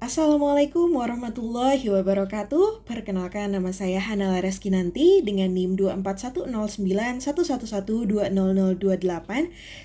Assalamualaikum warahmatullahi wabarakatuh. Perkenalkan, nama saya Hanala Reskinanti dengan NIM 2410911120028.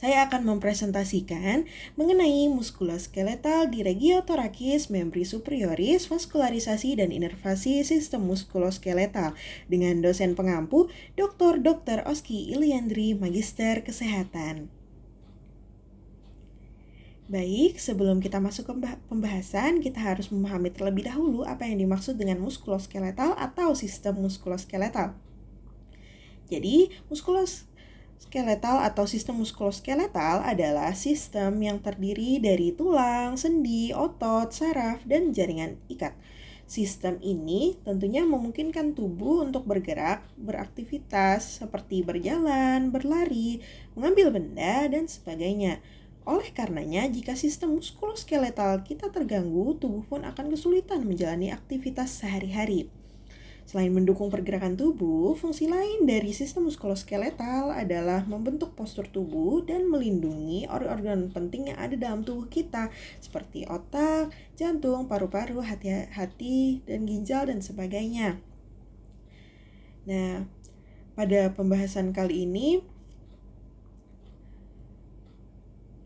Saya akan mempresentasikan mengenai muskuloskeletal di regiotorakis, membri superioris, vaskularisasi dan inervasi sistem muskuloskeletal dengan dosen pengampu Dr. Oski Iliandri, Magister Kesehatan. Baik, sebelum kita masuk ke pembahasan, kita harus memahami terlebih dahulu apa yang dimaksud dengan muskuloskeletal atau sistem muskuloskeletal. Jadi, muskuloskeletal atau sistem muskuloskeletal adalah sistem yang terdiri dari tulang, sendi, otot, saraf, dan jaringan ikat. Sistem ini tentunya memungkinkan tubuh untuk bergerak, beraktivitas seperti berjalan, berlari, mengambil benda, dan sebagainya. Oleh karenanya, jika sistem muskuloskeletal kita terganggu, tubuh pun akan kesulitan menjalani aktivitas sehari-hari. Selain mendukung pergerakan tubuh, fungsi lain dari sistem muskuloskeletal adalah membentuk postur tubuh dan melindungi organ-organ penting yang ada dalam tubuh kita, seperti otak, jantung, paru-paru, hati, dan ginjal, dan sebagainya. Nah, pada pembahasan kali ini,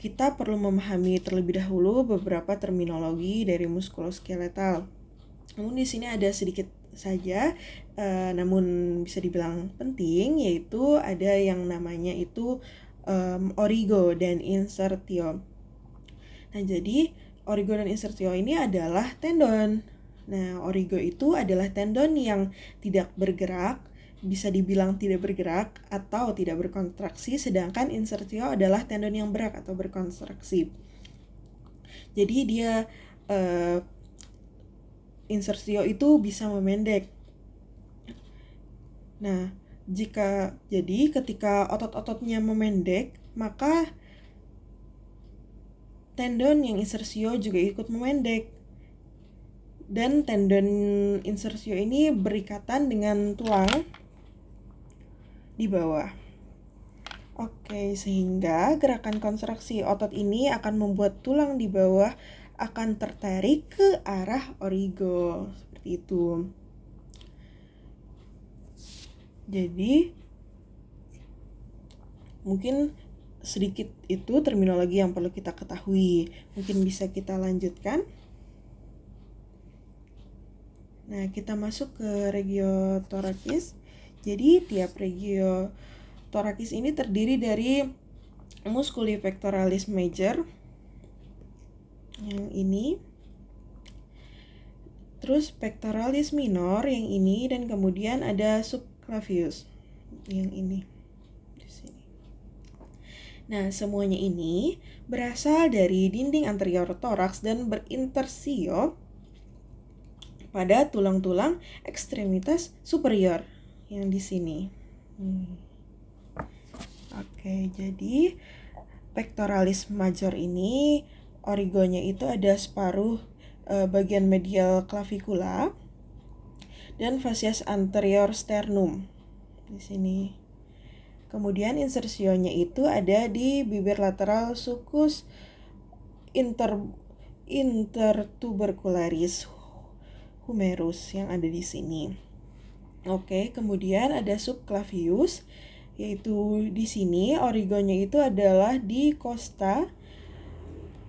kita perlu memahami terlebih dahulu beberapa terminologi dari muskuloskeletal. Namun di sini ada sedikit saja, namun bisa dibilang penting, yaitu ada yang namanya itu origo dan insertio. Nah, jadi origo dan insertio ini adalah tendon. Nah, origo itu adalah tendon yang tidak bergerak, bisa dibilang tidak bergerak atau tidak berkontraksi, sedangkan insertio adalah tendon yang bergerak atau berkontraksi. Jadi dia insertio itu bisa memendek. Nah, ketika otot-ototnya memendek, maka tendon yang insertio juga ikut memendek. Dan tendon insertio ini berikatan dengan tulang di bawah. Oke, sehingga gerakan kontraksi otot ini akan membuat tulang di bawah akan tertarik ke arah origo, seperti itu. Jadi, mungkin sedikit itu terminologi yang perlu kita ketahui. Mungkin bisa kita lanjutkan. Nah, kita masuk ke regiotorakis. Jadi, tiap regiotorakis ini terdiri dari musculi pectoralis major, yang ini, terus pectoralis minor, yang ini, dan kemudian ada subclavius, yang ini, di sini. Nah, semuanya ini berasal dari dinding anterior toraks dan berintersio pada tulang-tulang ekstremitas superior yang di sini. Oke, jadi pectoralis major ini origonya itu ada separuh bagian medial clavikula dan fascias anterior sternum di sini. Kemudian insersionya itu ada di bibir lateral sulcus intertubercularis humerus yang ada di sini. Oke, kemudian ada subclavius, yaitu di sini origonya itu adalah di costa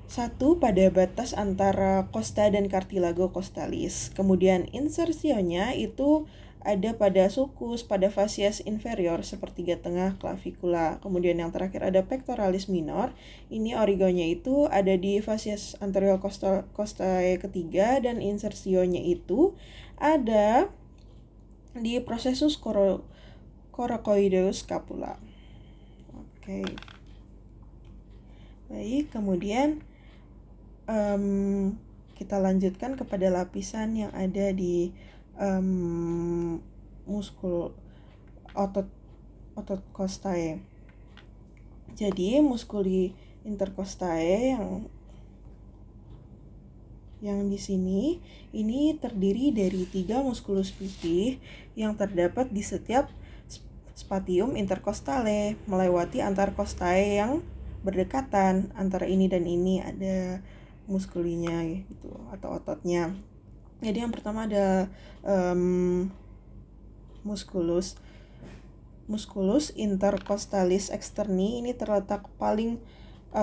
1 pada batas antara costa dan cartilago costalis. Kemudian insersionya itu ada pada sulcus, pada fascias inferior sepertiga tengah clavikula. Kemudian yang terakhir ada pectoralis minor. Ini origonya itu ada di fascias anterior costae ketiga, dan insersionya itu ada di processus coracoideus scapula. Oke. Baik, kemudian kita lanjutkan kepada lapisan yang ada di muskul otot costae. Jadi muskuli intercostae yang di sini ini terdiri dari 3 muskulus pipih yang terdapat di setiap spatium intercostale melewati antar costae yang berdekatan. Antara ini dan ini ada muskulinya gitu atau ototnya. Jadi yang pertama ada musculus intercostalis externi. Ini terletak paling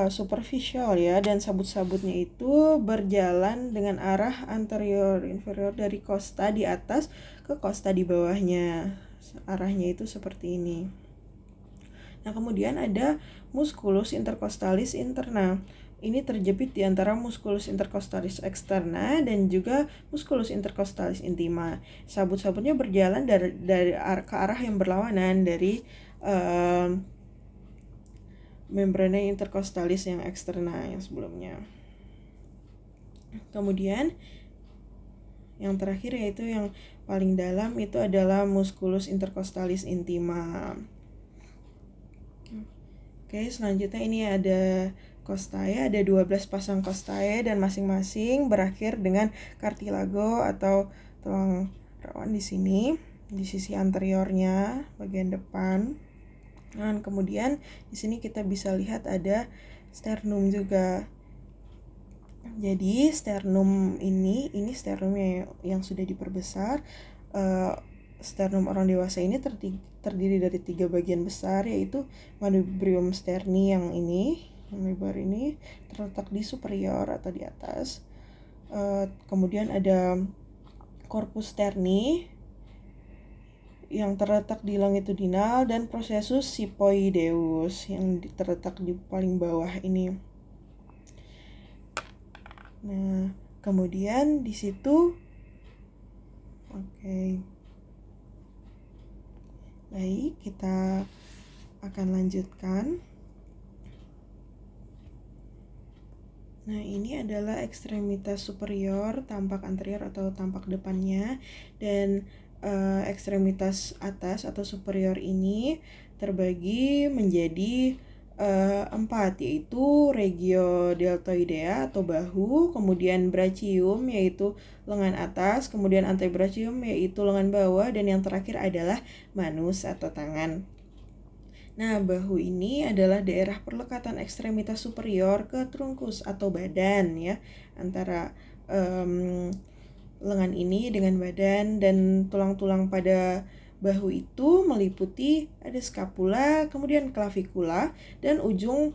superficial ya, dan sabut-sabutnya itu berjalan dengan arah anterior inferior dari costa di atas ke costa di bawahnya. Arahnya itu seperti ini. Nah, kemudian ada musculus intercostalis interna. Ini terjepit di antara musculus intercostalis externa dan juga musculus intercostalis intima. Sabut-sabutnya berjalan dari ke arah yang berlawanan dari membrana intercostalis yang eksterna yang sebelumnya. Kemudian yang terakhir yaitu yang paling dalam itu adalah musculus intercostalis intima. Oke, selanjutnya ini ada costae, ada 12 pasang costae dan masing-masing berakhir dengan cartilago atau tulang rawan di sini, di sisi anteriornya, bagian depan. Dan kemudian di sini kita bisa lihat ada sternum juga. Jadi sternum ini sternumnya yang sudah diperbesar. Sternum orang dewasa ini terdiri dari 3 bagian besar, yaitu manubrium sterni yang lebar ini terletak di superior atau di atas. Kemudian ada corpus sterni yang terletak di longitudinal dan processus sipoideus yang terletak di paling bawah ini. Nah, kemudian di situ baik, kita akan lanjutkan. Nah, ini adalah ekstremitas superior, tampak anterior atau tampak depannya, dan ekstremitas atas atau superior ini terbagi menjadi 4, yaitu regio deltoidea atau bahu, kemudian brachium yaitu lengan atas, kemudian antebrachium yaitu lengan bawah, dan yang terakhir adalah manus atau tangan. Nah, bahu ini adalah daerah perlekatan ekstremitas superior ke trunkus atau badan ya, antara lengan ini dengan badan, dan tulang-tulang pada bahu itu meliputi ada scapula, kemudian clavicula, dan ujung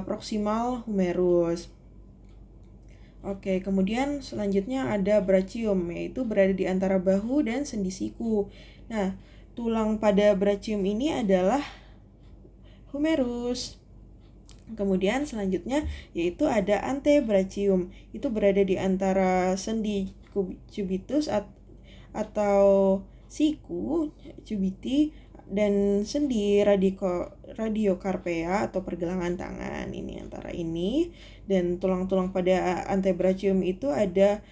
proximal humerus. Oke, kemudian selanjutnya ada brachium, yaitu berada di antara bahu dan sendi siku. Nah, tulang pada brachium ini adalah humerus. Kemudian selanjutnya yaitu ada antebrachium, itu berada di antara sendi cubitus atau siku cubiti dan sendi radiocarpea atau pergelangan tangan. Ini antara ini, dan tulang-tulang pada antebrachium itu ada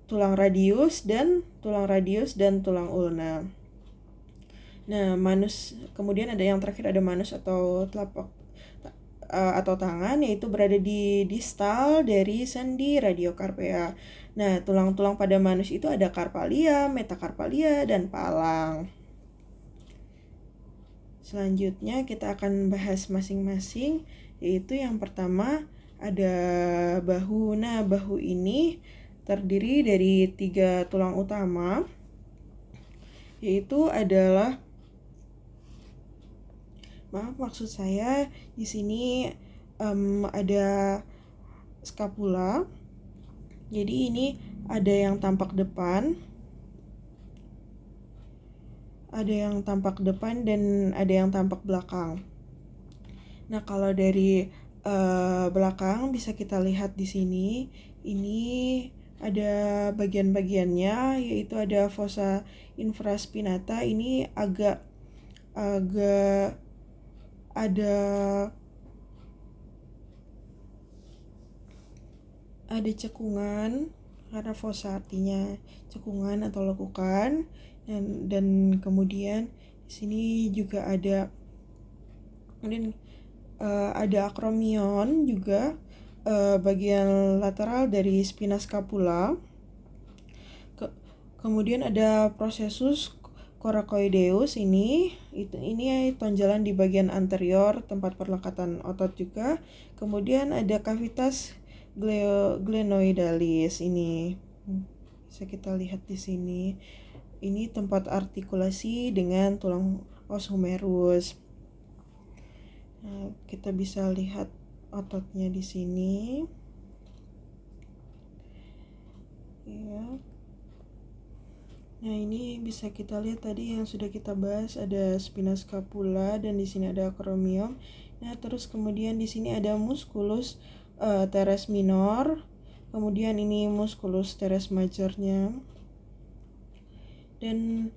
tulang radius dan tulang ulna. Nah, manus, kemudian ada yang terakhir ada manus atau telapak atau tangan, yaitu berada di distal dari sendi radiocarpea. Nah, tulang-tulang pada manus itu ada carpalia, metacarpalia, dan palang. Selanjutnya kita akan bahas masing-masing, yaitu yang pertama ada bahu. Nah, bahu ini terdiri dari 3 tulang utama, yaitu adalah maksud saya di sini ada scapula. Jadi ini ada yang tampak depan, dan ada yang tampak belakang. Nah, kalau dari belakang bisa kita lihat di sini, ini ada bagian-bagiannya, yaitu ada fossa infraspinata. Ini agak ada cekungan, karena fossa artinya cekungan atau lekukan, dan kemudian di sini juga ada akromion juga, bagian lateral dari spina scapula. Kemudian ada processus coracoideus, ini tonjolan di bagian anterior tempat perlekatan otot juga. Kemudian ada cavitas glenoidalis ini. Bisa kita lihat di sini. Ini tempat artikulasi dengan tulang os humerus. Nah, kita bisa lihat ototnya di sini. Ya. Nah, ini bisa kita lihat tadi yang sudah kita bahas, ada spina scapula dan di sini ada acromion. Nah, terus kemudian di sini ada musculus teres minor. Kemudian ini musculus teres majornya. Dan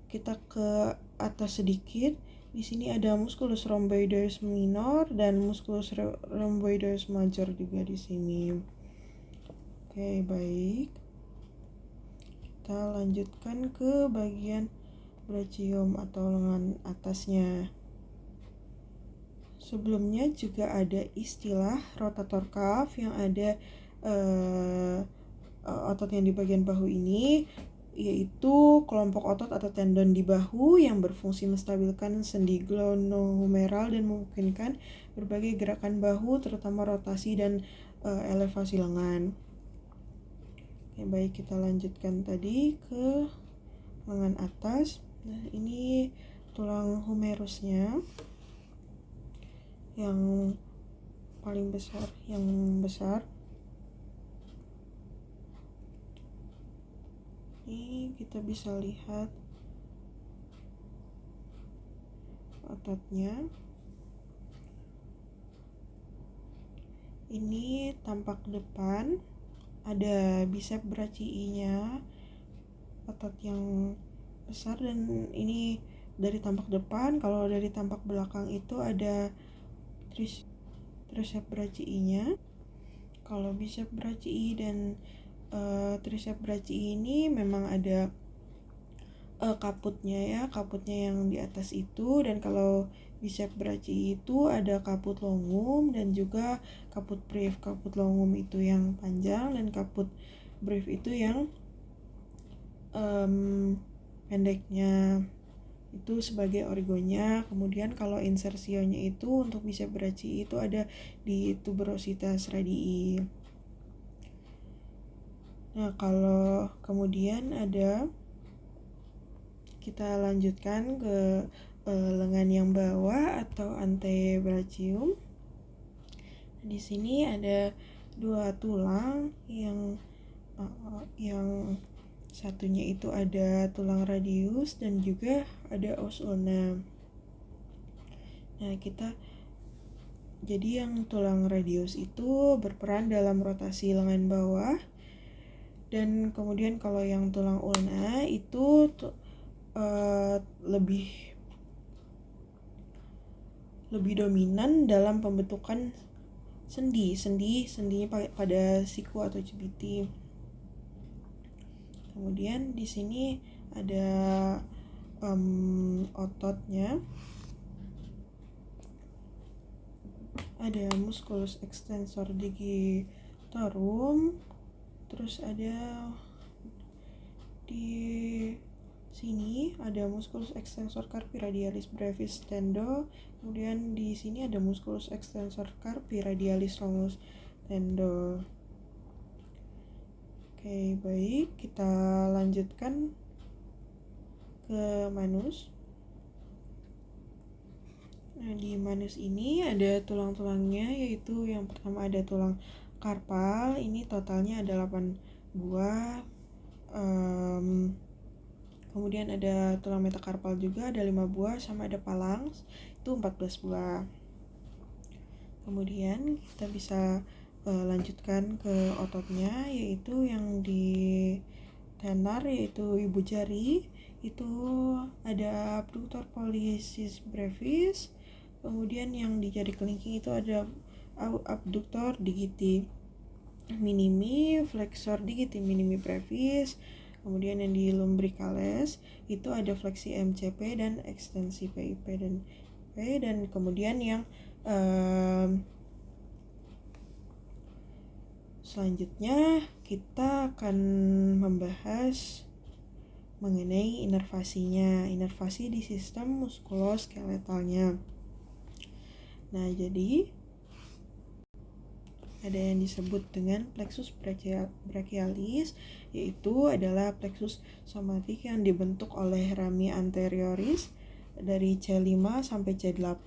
kita ke atas sedikit, di sini ada musculus rhomboideus minor dan musculus rhomboideus major juga di sini. Oke, baik. Kita lanjutkan ke bagian brachium atau lengan atasnya. Sebelumnya juga ada istilah rotator cuff yang ada otot yang di bagian bahu ini, yaitu kelompok otot atau tendon di bahu yang berfungsi menstabilkan sendi glenohumeral dan memungkinkan berbagai gerakan bahu, terutama rotasi dan elevasi lengan. Oke, baik, kita lanjutkan tadi ke lengan atas. Nah, ini tulang humerusnya yang paling besar, yang besar. Ini kita bisa lihat ototnya. Ini tampak depan, ada bicep brachii-nya, otot yang besar, dan ini dari tampak depan. Kalau dari tampak belakang itu ada tricep brachii-nya. Kalau bicep brachii dan tricep brachii ini memang ada kaputnya yang di atas itu, dan kalau bicep brachii itu ada kaput longum dan juga kaput breve. Kaput longum itu yang panjang dan kaput breve itu yang pendeknya, itu sebagai origonya. Kemudian kalau insersionya itu untuk bicep brachii itu ada di tuberositas radii. Nah, kalau kemudian kita lanjutkan ke lengan yang bawah atau antebrachium. Di sini ada dua tulang yang satunya itu ada tulang radius dan juga ada os ulna. Nah, jadi yang tulang radius itu berperan dalam rotasi lengan bawah, dan kemudian kalau yang tulang ulna itu lebih dominan dalam pembentukan sendinya pada siku atau cibiti. Kemudian di sini ada ototnya, ada musculus extensor digitorum, terus ada di sini ada musculus extensor carpi radialis brevis tendo, kemudian di sini ada musculus extensor carpi radialis longus tendo. Oke, baik, kita lanjutkan ke manus. Nah, di manus ini ada tulang-tulangnya, yaitu yang pertama ada tulang karpal, ini totalnya ada 8 buah. Kemudian ada tulang metakarpal juga, ada 5 buah, sama ada phalanx, itu 14 buah. Kemudian kita bisa lanjutkan ke ototnya, yaitu yang di tenar, yaitu ibu jari, itu ada abductor pollicis brevis. Kemudian yang di jari kelingking itu ada abductor digiti minimi, flexor digiti minimi brevis. Kemudian yang di lumbricales itu ada fleksi MCP dan ekstensi PIP dan P. Dan kemudian yang selanjutnya kita akan membahas mengenai inervasinya, inervasi di sistem muskuloskeletalnya. Nah, jadi ada yang disebut dengan plexus brachialis, yaitu adalah plexus somatik yang dibentuk oleh rami anterioris dari C5 sampai C8,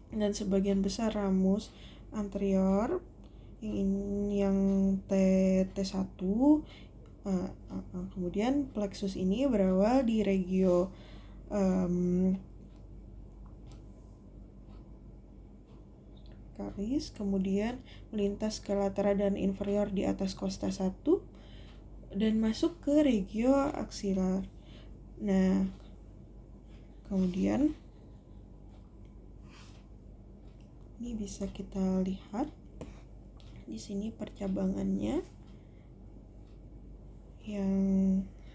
dan sebagian besar ramus anterior yang T1. Kemudian plexus ini berawal di regio karis, kemudian melintas ke latera dan inferior di atas costa 1 dan masuk ke regio axilar. Nah, kemudian ini bisa kita lihat di sini percabangannya yang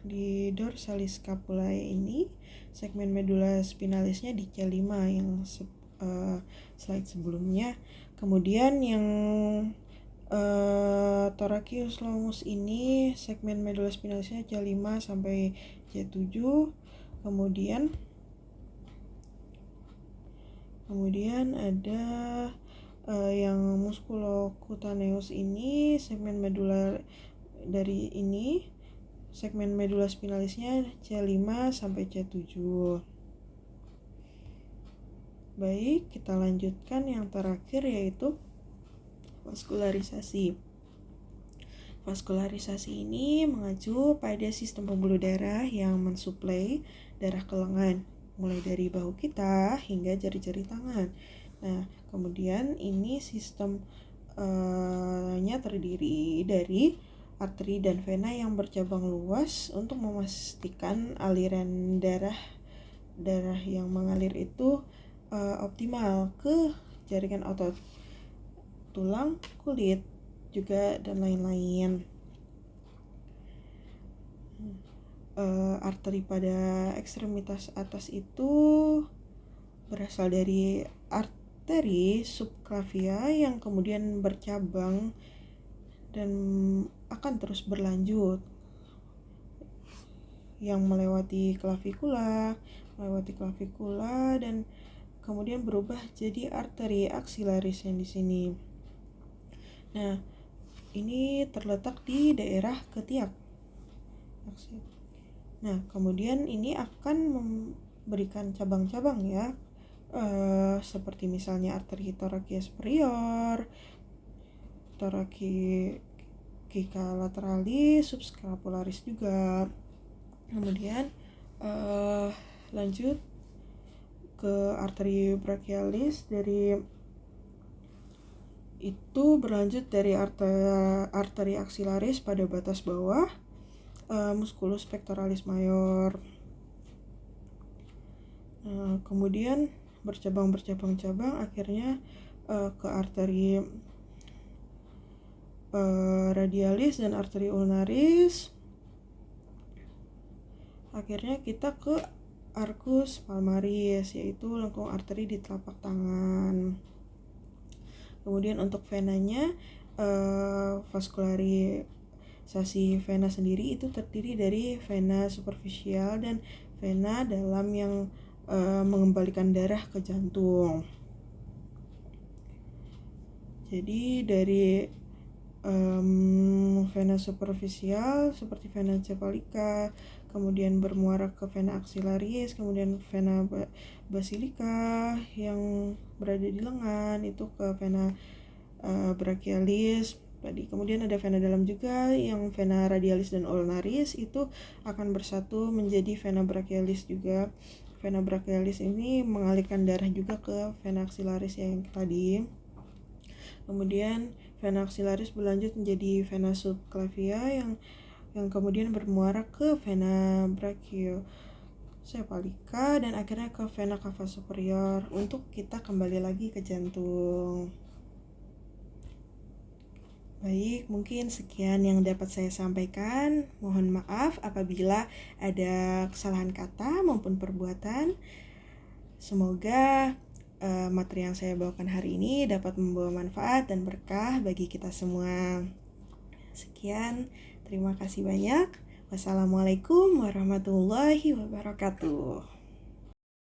di dorsalis scapulae ini, segmen medula spinalisnya di C5 yang slide sebelumnya. Kemudian yang thoracius longus ini segmen medula spinalisnya C5 sampai C7. Kemudian ada yang musculocutaneus ini segmen medula dari ini, segmen medula spinalisnya C5 sampai C7. Baik, kita lanjutkan yang terakhir, yaitu vaskularisasi. Vaskularisasi ini mengacu pada sistem pembuluh darah yang mensuplai darah ke lengan, mulai dari bahu kita hingga jari-jari tangan. Nah, kemudian ini sistemnya terdiri dari arteri dan vena yang bercabang luas untuk memastikan aliran darah yang mengalir itu optimal ke jaringan otot, tulang, kulit, juga dan lain-lain. Arteri pada ekstremitas atas itu berasal dari arteri subclavia yang kemudian bercabang dan akan terus berlanjut, yang melewati klavikula dan kemudian berubah jadi arteri aksilaris yang di sini. Nah, ini terletak di daerah ketiak. Nah, kemudian ini akan memberikan cabang-cabang ya, seperti misalnya arteri thoracia superior, thoracica lateralis, subscapularis juga. Kemudian lanjut ke arteri brachialis, berlanjut dari arteri axillaris pada batas bawah, musculus pectoralis mayor. Kemudian bercabang akhirnya ke arteri radialis dan arteri ulnaris. Akhirnya kita ke arcus palmaris, yaitu lengkung arteri di telapak tangan. Kemudian untuk venanya, vaskularisasi vena sendiri itu terdiri dari vena superficial dan vena dalam yang mengembalikan darah ke jantung. Jadi dari vena superficial seperti vena cephalica, kemudian bermuara ke vena axillaris, kemudian vena basilica yang berada di lengan itu ke vena brachialis tadi. Kemudian ada vena dalam juga yang vena radialis dan ulnaris itu akan bersatu menjadi vena brachialis juga. Vena brachialis ini mengalirkan darah juga ke vena axillaris yang tadi. Kemudian vena axillaris berlanjut menjadi vena subclavia yang kemudian bermuara ke vena brachiocephalica dan akhirnya ke vena cava superior untuk kita kembali lagi ke jantung. Baik, mungkin sekian yang dapat saya sampaikan. Mohon maaf apabila ada kesalahan kata maupun perbuatan. Semoga materi yang saya bawakan hari ini dapat membawa manfaat dan berkah bagi kita semua. Sekian, terima kasih banyak. Wassalamualaikum warahmatullahi wabarakatuh.